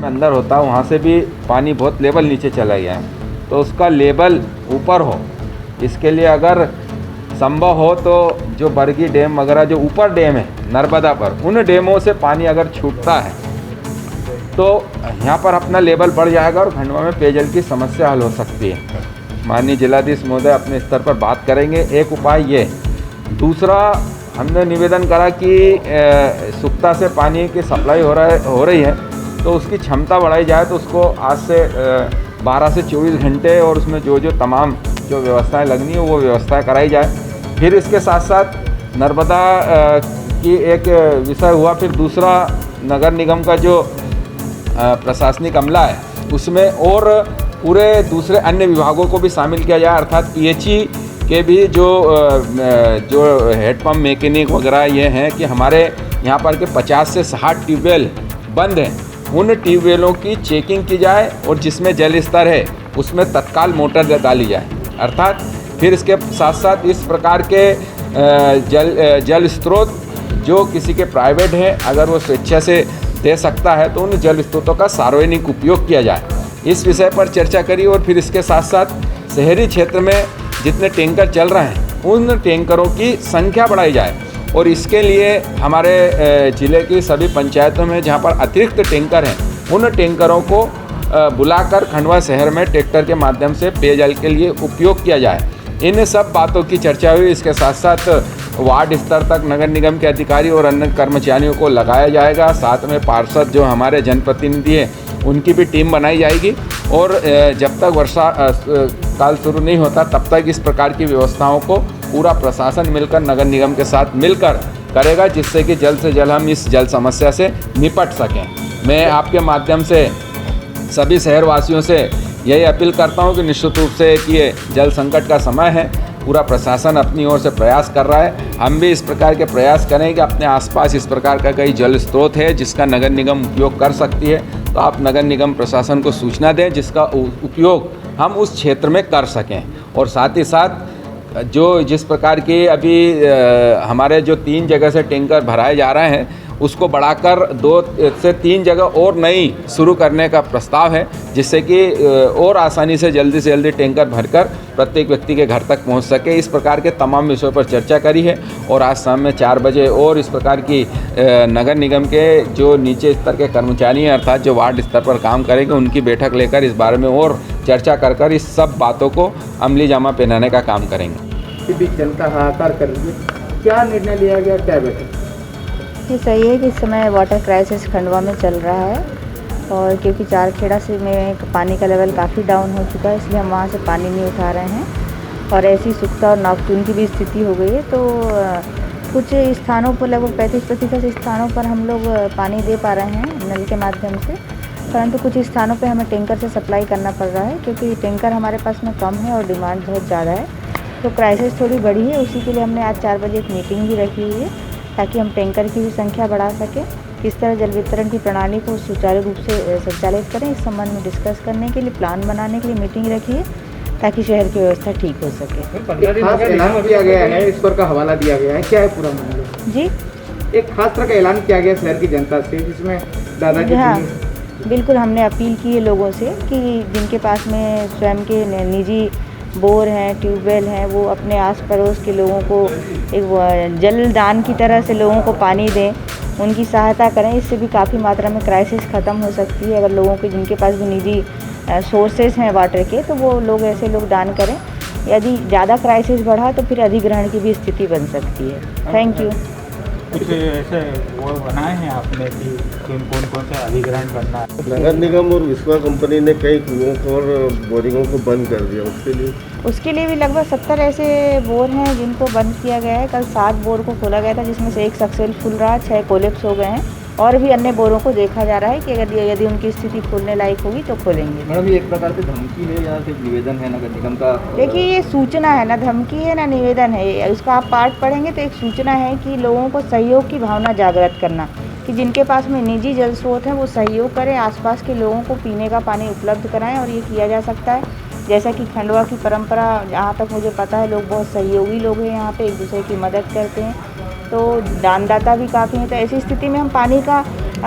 में अंदर होता है वहाँ से भी पानी बहुत लेवल नीचे चला गया है, तो उसका लेवल ऊपर हो, इसके लिए अगर संभव हो तो जो बरगी डैम वगैरह जो ऊपर डैम है नर्मदा पर, उन डैमों से पानी अगर छूटता है तो यहाँ पर अपना लेवल बढ़ जाएगा और खंडवा में पेयजल की समस्या हल हो सकती है। माननीय जिलाधीश महोदय अपने स्तर पर बात करेंगे। एक उपाय ये, दूसरा हमने निवेदन करा कि सुक्ता से पानी की सप्लाई हो रही है तो उसकी क्षमता बढ़ाई जाए, तो उसको आज से 12 से 24 घंटे और उसमें जो तमाम जो व्यवस्थाएं लगनी है वो व्यवस्थाएं कराई जाए। फिर इसके साथ साथ नर्मदा की एक विषय हुआ, फिर दूसरा नगर निगम का जो प्रशासनिक अमला है उसमें और पूरे दूसरे अन्य विभागों को भी शामिल किया जाए, अर्थात पीएचई के भी जो हेडपम्प मैकेनिक वगैरह ये हैं कि हमारे यहाँ पर के 50 से 60 ट्यूबवेल बंद हैं, उन ट्यूबवेलों की चेकिंग की जाए और जिसमें जल स्तर है उसमें तत्काल मोटर डाली जाए। अर्थात फिर इसके साथ साथ इस प्रकार के जल स्रोत जो किसी के प्राइवेट हैं अगर वो स्वेच्छा से दे सकता है तो उन जल स्रोतों का सार्वजनिक उपयोग किया जाए, इस विषय पर चर्चा करी। और फिर इसके साथ साथ शहरी क्षेत्र में जितने टैंकर चल रहे हैं उन टैंकरों की संख्या बढ़ाई जाए और इसके लिए हमारे ज़िले की सभी पंचायतों में जहां पर अतिरिक्त टैंकर हैं उन टैंकरों को बुलाकर खंडवा शहर में ट्रैक्टर के माध्यम से पेयजल के लिए उपयोग किया जाए। इन सब बातों की चर्चा हुई। इसके साथ साथ वार्ड स्तर तक नगर निगम के अधिकारी और अन्य कर्मचारियों को लगाया जाएगा, साथ में पार्षद जो हमारे जनप्रतिनिधि हैं उनकी भी टीम बनाई जाएगी और जब तक वर्षा काल शुरू नहीं होता तब तक इस प्रकार की व्यवस्थाओं को पूरा प्रशासन मिलकर नगर निगम के साथ मिलकर करेगा, जिससे कि जल्द से जल्द हम इस जल समस्या से निपट सकें। मैं आपके माध्यम से सभी शहरवासियों से यही अपील करता हूं कि निश्चित रूप से कि ये जल संकट का समय है, पूरा प्रशासन अपनी ओर से प्रयास कर रहा है। हम भी इस प्रकार के प्रयास करें कि अपने आसपास इस प्रकार का कई जल स्रोत है जिसका नगर निगम उपयोग कर सकती है, तो आप नगर निगम प्रशासन को सूचना दें जिसका उपयोग हम उस क्षेत्र में कर सकें। और साथ ही साथ जिस प्रकार के अभी हमारे जो 3 जगह से टैंकर भराए जा रहे हैं उसको बढ़ाकर 2 से 3 जगह और नई शुरू करने का प्रस्ताव है, जिससे कि और आसानी से जल्दी टैंकर भरकर प्रत्येक व्यक्ति के घर तक पहुंच सके। इस प्रकार के तमाम विषयों पर चर्चा करी है और आज शाम में 4 बजे और इस प्रकार की नगर निगम के जो नीचे स्तर के कर्मचारी हैं अर्थात जो वार्ड स्तर पर काम करेंगे उनकी बैठक लेकर इस बारे में और चर्चा कर इस सब बातों को अमली जामा पहनाने का काम करेंगे। इस बीच जनता हाहाकार कर रही है, क्या निर्णय लिया गया, क्या बैठक? ये सही है कि इस समय वाटर क्राइसिस खंडवा में चल रहा है और क्योंकि चारखेड़ा से में पानी का लेवल काफ़ी डाउन हो चुका है, इसलिए हम वहाँ से पानी नहीं उठा रहे हैं और ऐसी सुक्ता और नागचून की भी स्थिति हो गई है। तो कुछ स्थानों पर लगभग 35% स्थानों पर हम लोग पानी दे पा रहे हैं नल के माध्यम से, परंतु कुछ स्थानों पे हमें टैंकर से सप्लाई करना पड़ रहा है क्योंकि टैंकर हमारे पास में कम है और डिमांड बहुत ज़्यादा है, तो क्राइसिस थोड़ी बड़ी है। उसी के लिए हमने आज 4 बजे एक मीटिंग भी रखी हुई है ताकि हम टैंकर की भी संख्या बढ़ा सकें, किस तरह जल वितरण की प्रणाली को सुचारू रूप से संचालित करें, इस संबंध में डिस्कस करने के लिए प्लान बनाने के लिए मीटिंग रखी है ताकि शहर की व्यवस्था ठीक हो सके। ऐलान किया गया है, ईश्वर का हवाला दिया गया है, क्या है पूरा मामला? जी, एक खास तरह का ऐलान किया गया शहर की जनता से जिसमें दादाजी हाँ बिल्कुल, हमने अपील की है लोगों से कि जिनके पास में स्वयं के निजी बोर हैं, ट्यूबवेल हैं, वो अपने आस पड़ोस के लोगों को एक जल दान की तरह से लोगों को पानी दें, उनकी सहायता करें। इससे भी काफ़ी मात्रा में क्राइसिस ख़त्म हो सकती है। अगर लोगों के जिनके पास भी निजी सोर्सेज हैं वाटर के, तो वो लोग ऐसे लोग दान करें। यदि ज़्यादा क्राइसिस बढ़ा तो फिर अधिग्रहण की भी स्थिति बन सकती है। Thank you. कुछ ऐसे वो बनाए हैं आपने कि कौन से अधिग्रहण करना है? नगर निगम और विश्वा कंपनी ने कई कुओं को और बोरिंगों को बंद कर दिया, उसके लिए भी लगभग 70 ऐसे बोर हैं जिनको बंद किया गया है। कल 7 बोर को खोला गया था जिसमें से 1 सक्सेसफुल रहा, 6 कोलेप्स हो गए हैं और भी अन्य बोरों को देखा जा रहा है कि अगर यदि उनकी स्थिति खोलने लायक होगी तो खोलेंगे। मैडम, ये एक प्रकार से धमकी है या सिर्फ निवेदन है नगर निगम का? देखिए, ये सूचना है, ना धमकी है ना निवेदन है। उसका आप पार्ट पढ़ेंगे तो एक सूचना है कि लोगों को सहयोग की भावना जागृत करना, कि जिनके पास में निजी जल स्रोत हैं वो सहयोग करें, आसपास के लोगों को पीने का पानी उपलब्ध कराएं। और ये किया जा सकता है, जैसा कि खंडवा की परंपरा, जहाँ तक मुझे पता है लोग बहुत सहयोगी लोग हैं, यहाँ पे एक दूसरे की मदद करते हैं, तो दानदाता भी काफ़ी हैं। तो ऐसी स्थिति में हम पानी का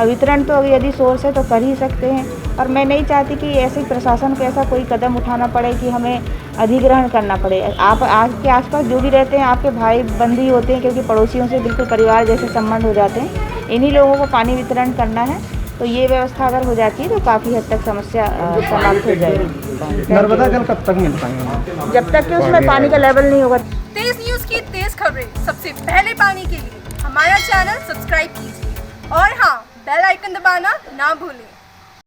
वितरण तो यदि सोर्स है तो कर ही सकते हैं। और मैं नहीं चाहती कि ऐसे प्रशासन को ऐसा कोई कदम उठाना पड़े कि हमें अधिग्रहण करना पड़े। आप आपके आसपास जो भी रहते हैं आपके भाई बंदी होते हैं, क्योंकि पड़ोसियों से बिल्कुल परिवार जैसे संबंध हो जाते हैं। इन्हीं लोगों को पानी वितरण करना है, तो ये व्यवस्था अगर हो जाती है तो काफ़ी हद तक समस्या समाप्त हो जाएगी। नर्मदा जल कब तक मिल पाएंगे? जब तक कि उसमें पानी का लेवल नहीं होगा। तेज न्यूज़ की तेज खबरें सबसे पहले पाने के लिए हमारा चैनल सब्सक्राइब कीजिए और हाँ, बेल आइकन दबाना ना भूलें।